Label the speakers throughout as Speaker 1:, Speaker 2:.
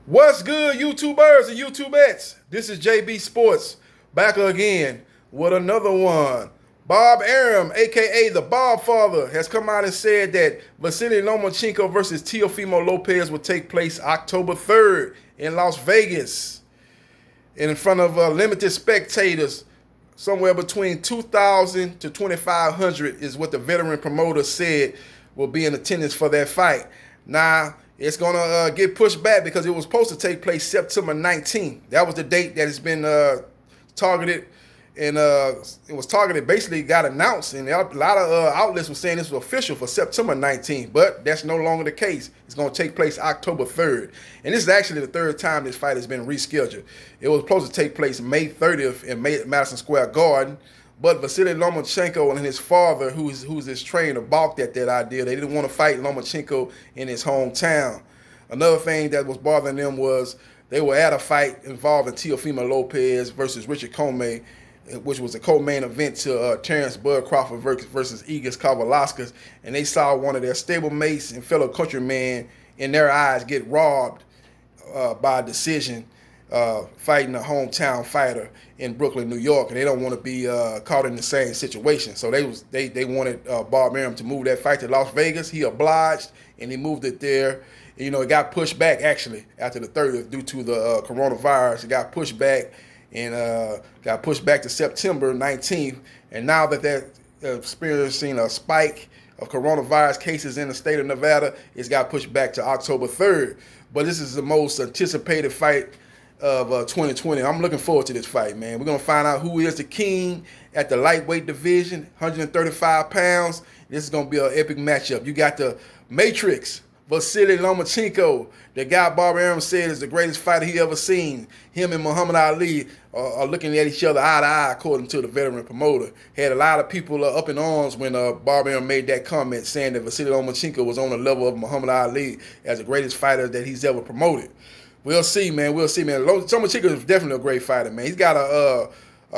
Speaker 1: What's good, YouTubers and YouTubettes? This is JBsports back again with another one. Bob Arum, aka the Bob Father, has come out and said that Vasyl Lomachenko versus Teofimo Lopez will take place October 3rd in Las Vegas in front of limited spectators. Somewhere between 2,000 to 2,500 is what the veteran promoter said will be in attendance for that fight. Now, it's going to get pushed back because it was supposed to take place September 19th. That was the date that has been targeted. And it was targeted, basically got announced. And a lot of outlets were saying this was official for September 19th. But that's no longer the case. It's going to take place October 3rd. And this is actually the third time this fight has been rescheduled. It was supposed to take place May 30th in Madison Square Garden. But Vasyl Lomachenko and his father, who's his trainer, balked at that idea. They didn't want to fight Lomachenko in his hometown. Another thing that was bothering them was they were at a fight involving Teofimo Lopez versus Richard Comey, which was a co-main event to Terrence Bud Crawford versus Igor Kavalauskas, and they saw one of their stablemates and fellow countrymen in their eyes get robbed by a decision fighting a hometown fighter in Brooklyn, New York, and they don't want to be caught in the same situation. So they wanted Bob Arum to move that fight to Las Vegas. He obliged, and he moved it there. You know, it got pushed back actually after the 30th due to the coronavirus. It got pushed back and got pushed back to September 19th. And now that they're experiencing a spike of coronavirus cases in the state of Nevada, it's got pushed back to October 3rd. But this is the most anticipated fight of 2020. I'm looking forward to this fight, man. We're going to find out who is the king at the lightweight division, 135 pounds. This is going to be an epic matchup. You got the Matrix, Vasyl Lomachenko, the guy Bob Arum said is the greatest fighter he ever seen. Him and Muhammad Ali are looking at each other eye to eye, according to the veteran promoter. Had a lot of people up in arms when Bob Arum made that comment, saying that Vasyl Lomachenko was on the level of Muhammad Ali as the greatest fighter that he's ever promoted. We'll see, man. We'll see, man. Lomachenko is definitely a great fighter, man. He's got a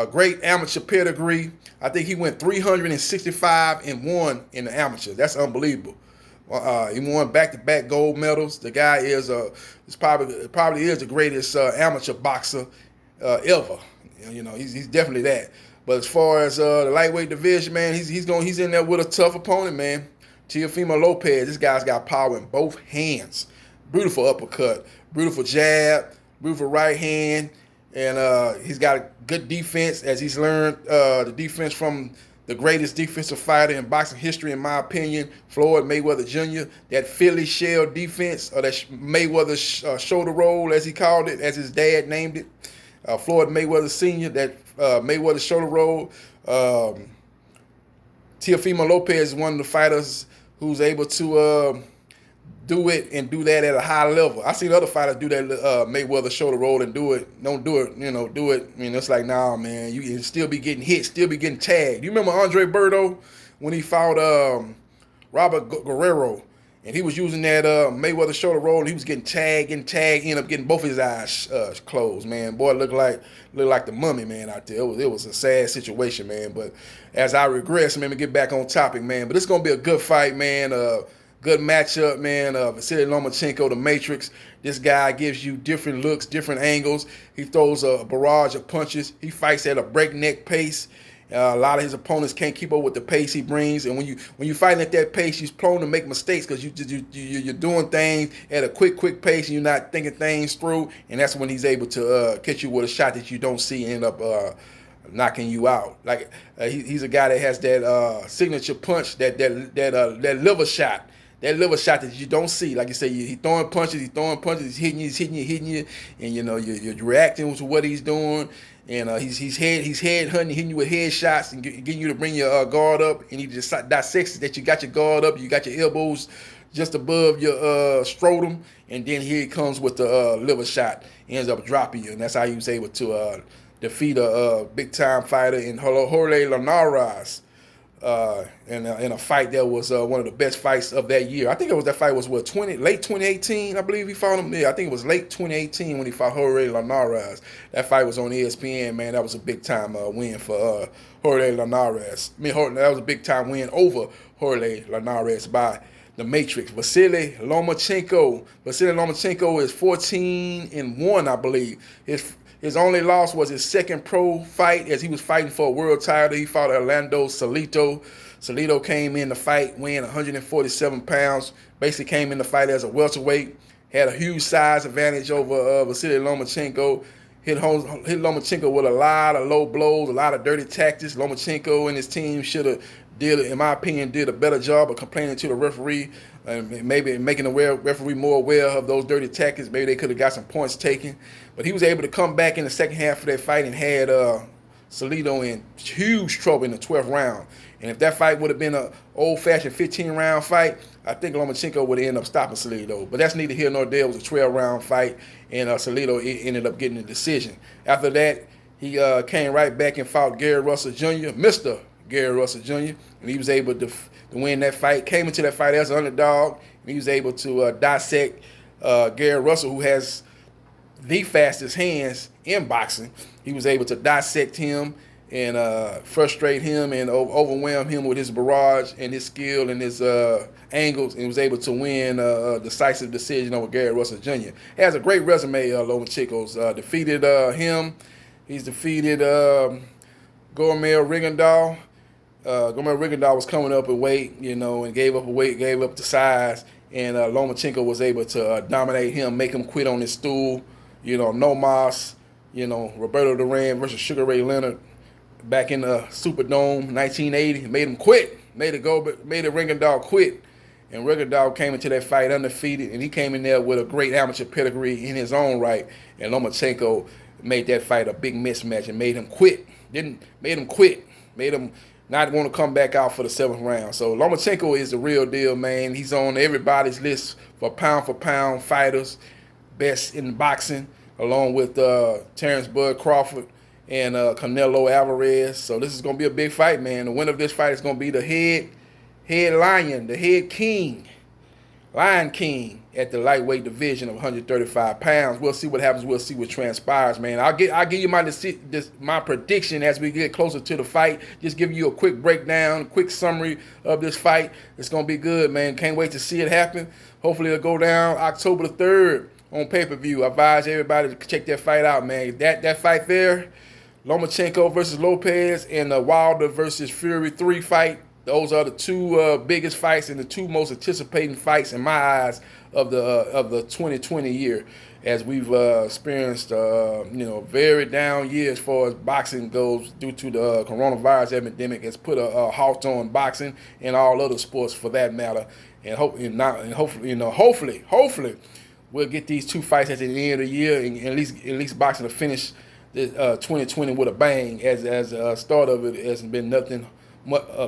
Speaker 1: great amateur pedigree. I think he went 365-1 in the amateur. That's unbelievable. He won back-to-back gold medals. The guy is probably is the greatest amateur boxer ever. You know, he's definitely that. But as far as the lightweight division, man, he's in there with a tough opponent, man. Teofimo Lopez. This guy's got power in both hands. Beautiful uppercut, beautiful jab, beautiful right hand, and he's got a good defense as he's learned the defense from the greatest defensive fighter in boxing history, in my opinion, Floyd Mayweather Jr. That Philly shell defense, or that Mayweather shoulder roll, as he called it, as his dad named it, Floyd Mayweather Sr., that Mayweather shoulder roll. Teofimo Lopez is one of the fighters who's able to do it and do that at a high level. I seen other fighters do that Mayweather shoulder roll and do it. Don't do it, do it. I mean, it's like, nah, man, you can still be getting hit, still be getting tagged. You remember Andre Berto when he fought Robert Guerrero, and he was using that Mayweather shoulder roll, and he was getting tagged, ended up getting both his eyes closed, man. Boy, looked like the mummy, man, out there. It was a sad situation, man. But as I regress, man, we get back on topic, man. But it's gonna be a good fight, man. Good matchup, man. Vasyl Lomachenko, the Matrix. This guy gives you different looks, different angles. He throws a barrage of punches. He fights at a breakneck pace. A lot of his opponents can't keep up with the pace he brings. And when you fighting at that pace, you're prone to make mistakes because you're doing things at a quick pace and you're not thinking things through. And that's when he's able to catch you with a shot that you don't see and end up knocking you out. Like he's a guy that has that signature punch, that liver shot. That liver shot that you don't see, like you say, he's throwing punches, he's hitting you, and you're reacting to what he's doing, and he's head hunting, hitting you with head shots and getting you to bring your guard up, and he just dissects that you got your guard up, you got your elbows just above your scrotum, and then here he comes with the liver shot, he ends up dropping you, and that's how he was able to defeat a big time fighter in Jorge Linares. In a fight that was one of the best fights of that year. I think that fight was late 2018. I believe he fought him there. I think it was late 2018 when he fought Jorge Linares. That fight was on ESPN, man. That was a big time win for Jorge Linares. That was a big time win over Jorge Linares by the Matrix, Vasyl Lomachenko. Vasyl Lomachenko is 14-1, I believe. His only loss was his second pro fight as he was fighting for a world title. He fought Orlando Salito. Salito came in the fight weighing 147 pounds. Basically came in the fight as a welterweight. Had a huge size advantage over Vasyl Lomachenko. Hit Lomachenko with a lot of low blows, a lot of dirty tactics. Lomachenko and his team should have in my opinion, did a better job of complaining to the referee, and maybe making the referee more aware of those dirty tactics. Maybe they could have got some points taken. But he was able to come back in the second half of that fight and had Salito in huge trouble in the 12th round. And if that fight would have been an old-fashioned 15-round fight, I think Lomachenko would have ended up stopping Salito. But that's neither here nor there. It was a 12-round fight, and Salito ended up getting the decision. After that, he came right back and fought Gary Russell Jr., Mr. Gary Russell Jr., and he was able to win that fight. Came into that fight as an underdog, and he was able to dissect Gary Russell, who has the fastest hands in boxing. He was able to dissect him and frustrate him and overwhelm him with his barrage and his skill and his angles, and was able to win a decisive decision over Gary Russell Jr. He has a great resume, Lomachenko's. Defeated him. He's defeated Gourmet Rigondeaux. Gourmet Rigondeaux was coming up in weight, and gave up the size, and Lomachenko was able to dominate him, make him quit on his stool. No Moss, Roberto Duran versus Sugar Ray Leonard back in the Superdome, 1980, made him quit, made Rigondeaux quit, and Rigondeaux came into that fight undefeated, and he came in there with a great amateur pedigree in his own right, and Lomachenko made that fight a big mismatch and made him quit. Made him not want to come back out for the 7th round. So Lomachenko is the real deal, man. He's on everybody's list for pound fighters, best in boxing, along with Terrence Bud Crawford and Canelo Alvarez. So this is going to be a big fight, man. The winner of this fight is going to be the head lion, the head king, Lion King at the lightweight division of 135 pounds. We'll see what happens. We'll see what transpires, man. I'll give you my prediction as we get closer to the fight. Just giving you a quick breakdown, a quick summary of this fight. It's going to be good, man. Can't wait to see it happen. Hopefully it'll go down October the 3rd on pay-per-view. I advise everybody to check that fight out, man. That fight there, Lomachenko versus Lopez, and the Wilder versus Fury 3 fight. Those are the two biggest fights and the two most anticipating fights in my eyes of the 2020 year, as we've experienced very down year as far as boxing goes due to the coronavirus epidemic. Has put a halt on boxing and all other sports for that matter. And hopefully we'll get these two fights at the end of the year, and at least boxing to finish the 2020 with a bang. As a start of it hasn't been nothing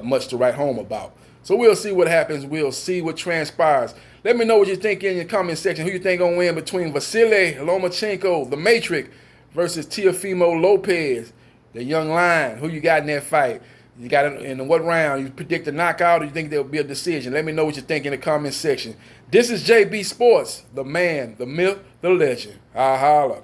Speaker 1: much to write home about. So we'll see what happens. We'll see what transpires. Let me know what you think in your comment section. Who you think gonna win between Vasyl Lomachenko, the Matrix, versus Teofimo Lopez, the young lion? Who you got in that fight? You got it in what round? You predict a knockout, or you think there'll be a decision? Let me know what you think in the comment section. This is JB Sports, the man, the myth, the legend. I holla.